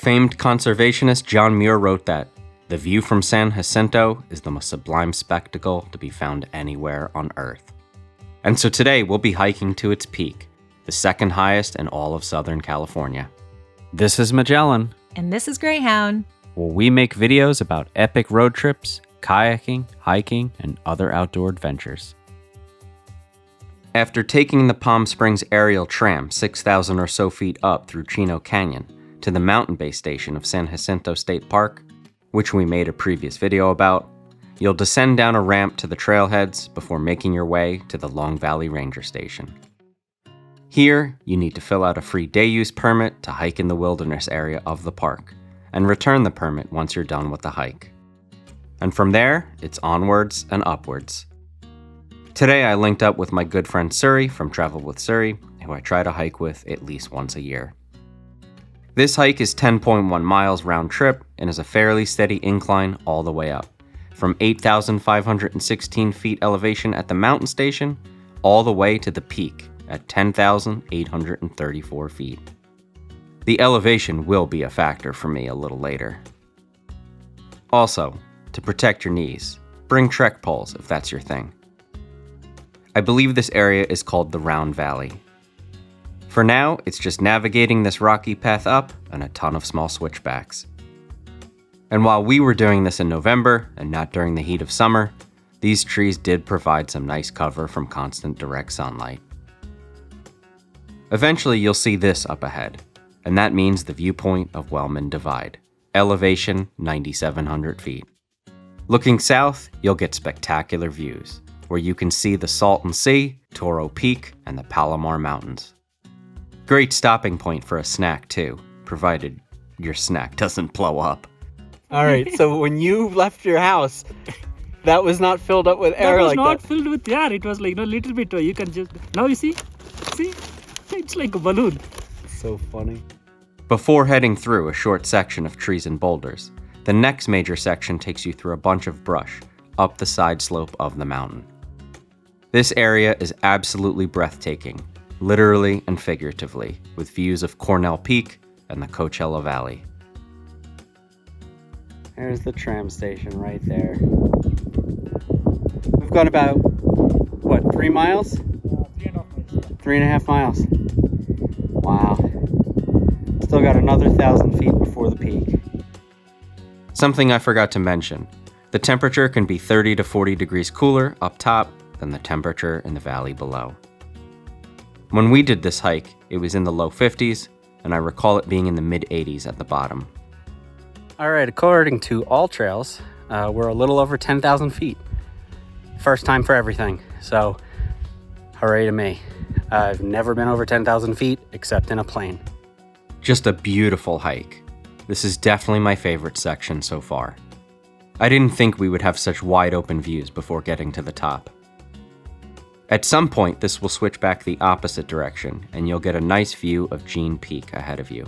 Famed conservationist John Muir wrote that the view from San Jacinto is the most sublime spectacle to be found anywhere on Earth. And so today we'll be hiking to its peak, the second highest in all of Southern California. This is Magellan. And this is Greyhound. Where we make videos about epic road trips, kayaking, hiking, and other outdoor adventures. After taking the Palm Springs aerial tram 6,000 or so feet up through Chino Canyon to the mountain base station of San Jacinto State Park, which we made a previous video about, you'll descend down a ramp to the trailheads before making your way to the Long Valley Ranger Station. Here, you need to fill out a free day-use permit to hike in the wilderness area of the park, and return the permit once you're done with the hike. And from there, it's onwards and upwards. Today I linked up with my good friend Suri from Travel with Suri, who I try to hike with at least once a year. This hike is 10.1 miles round trip and is a fairly steady incline all the way up, from 8,516 feet elevation at the mountain station, all the way to the peak at 10,834 feet. The elevation will be a factor for me a little later. Also, to protect your knees, bring trek poles if that's your thing. I believe this area is called the Round Valley. For now, it's just navigating this rocky path up and a ton of small switchbacks. And while we were doing this in November and not during the heat of summer, these trees did provide some nice cover from constant direct sunlight. Eventually you'll see this up ahead, and that means the viewpoint of Wellman Divide, elevation 9,700 feet. Looking south, you'll get spectacular views, where you can see the Salton Sea, Toro Peak, and the Palomar Mountains. Great stopping point for a snack too, provided your snack doesn't blow up. All right, so when you left your house, that was not filled up with air like that? That was not filled with air. It was like a little bit. You can just... Now you see? See? It's like a balloon. So funny. Before heading through a short section of trees and boulders, the next major section takes you through a bunch of brush up the side slope of the mountain. This area is absolutely breathtaking, literally and figuratively, with views of Cornell Peak and the Coachella Valley. There's the tram station right there. We've got about, 3 miles? 3.5 miles. Wow. Still got another 1,000 feet before the peak. Something I forgot to mention, the temperature can be 30 to 40 degrees cooler up top than the temperature in the valley below. When we did this hike, it was in the low 50s, and I recall it being in the mid 80s at the bottom. All right, according to All Trails, we're a little over 10,000 feet. First time for everything, so hooray to me. I've never been over 10,000 feet except in a plane. Just a beautiful hike. This is definitely my favorite section so far. I didn't think we would have such wide open views before getting to the top. At some point, this will switch back the opposite direction, and you'll get a nice view of Jean Peak ahead of you,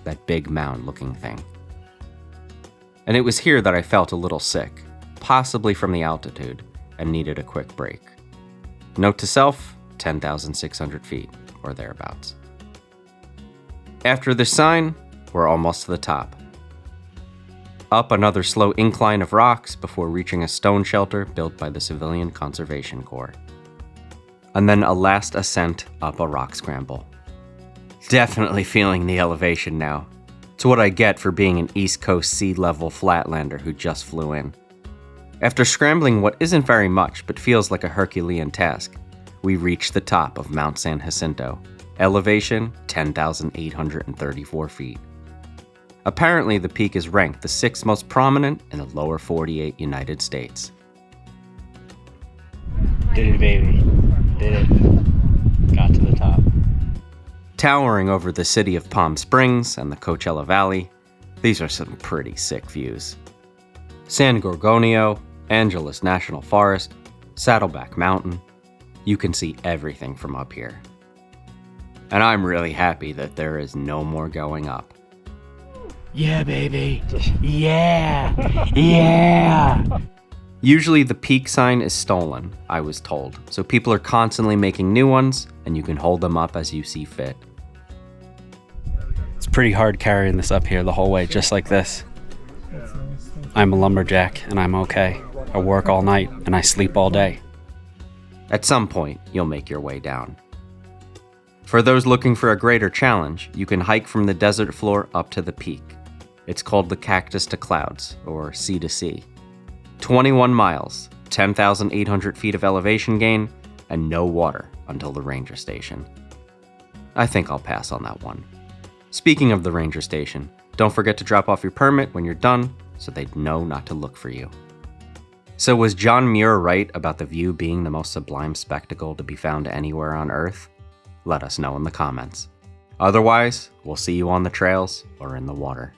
that big mound-looking thing. And it was here that I felt a little sick, possibly from the altitude, and needed a quick break. Note to self, 10,600 feet, or thereabouts. After this sign, we're almost to the top. Up another slow incline of rocks before reaching a stone shelter built by the Civilian Conservation Corps. And then a last ascent up a rock scramble. Definitely feeling the elevation now. It's what I get for being an East Coast sea-level flatlander who just flew in. After scrambling what isn't very much but feels like a Herculean task, we reach the top of Mount San Jacinto, elevation 10,834 feet. Apparently, the peak is ranked the 6th most prominent in the lower 48 United States. Did it, baby. Did it. Got to the top. Towering over the city of Palm Springs and the Coachella Valley, these are some pretty sick views. San Gorgonio, Angeles National Forest, Saddleback Mountain. You can see everything from up here. And I'm really happy that there is no more going up. Yeah, baby. Yeah. Yeah. Usually the peak sign is stolen, I was told, so people are constantly making new ones, and you can hold them up as you see fit. pretty hard carrying this up here the whole way, just like this. I'm a lumberjack, and I'm okay. I work all night, and I sleep all day. At some point, you'll make your way down. For those looking for a greater challenge, you can hike from the desert floor up to the peak. It's called the Cactus to Clouds, or Sea to Sea. 21 miles, 10,800 feet of elevation gain, and no water until the ranger station. I think I'll pass on that one. Speaking of the ranger station, don't forget to drop off your permit when you're done so they'd know not to look for you. So was John Muir right about the view being the most sublime spectacle to be found anywhere on Earth? Let us know in the comments. Otherwise, we'll see you on the trails or in the water.